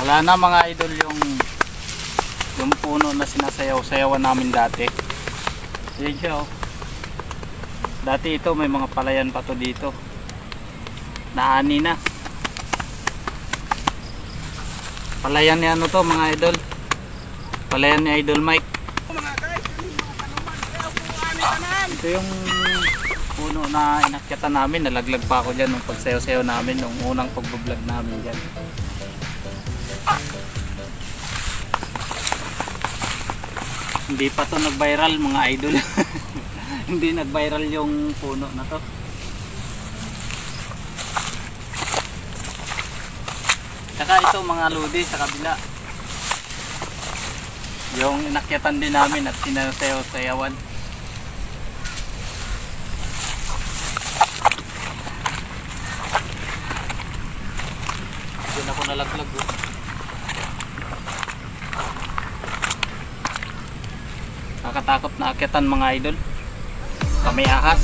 Wala na mga idol yung puno na sinasayaw-sayawan namin dati. Yan siya oh. Dati ito may mga palayan pa to dito. Naani na. Palayan ni ano to mga idol. Palayan ni Idol Mike. Ito yung puno na inakyatan namin. Nalaglag pa ako dyan nung pagsayaw-sayaw namin nung unang pag-vlog namin dyan. Hindi pa to nag-viral mga idol. Hindi nag-viral yung puno na to. Saka ito mga lodi sa kabila. Yung inakyatan din namin at sinasayaw-sayawan. Doon ako nalaglag. Nakatakot na akyatan mga idol. Kami ahas.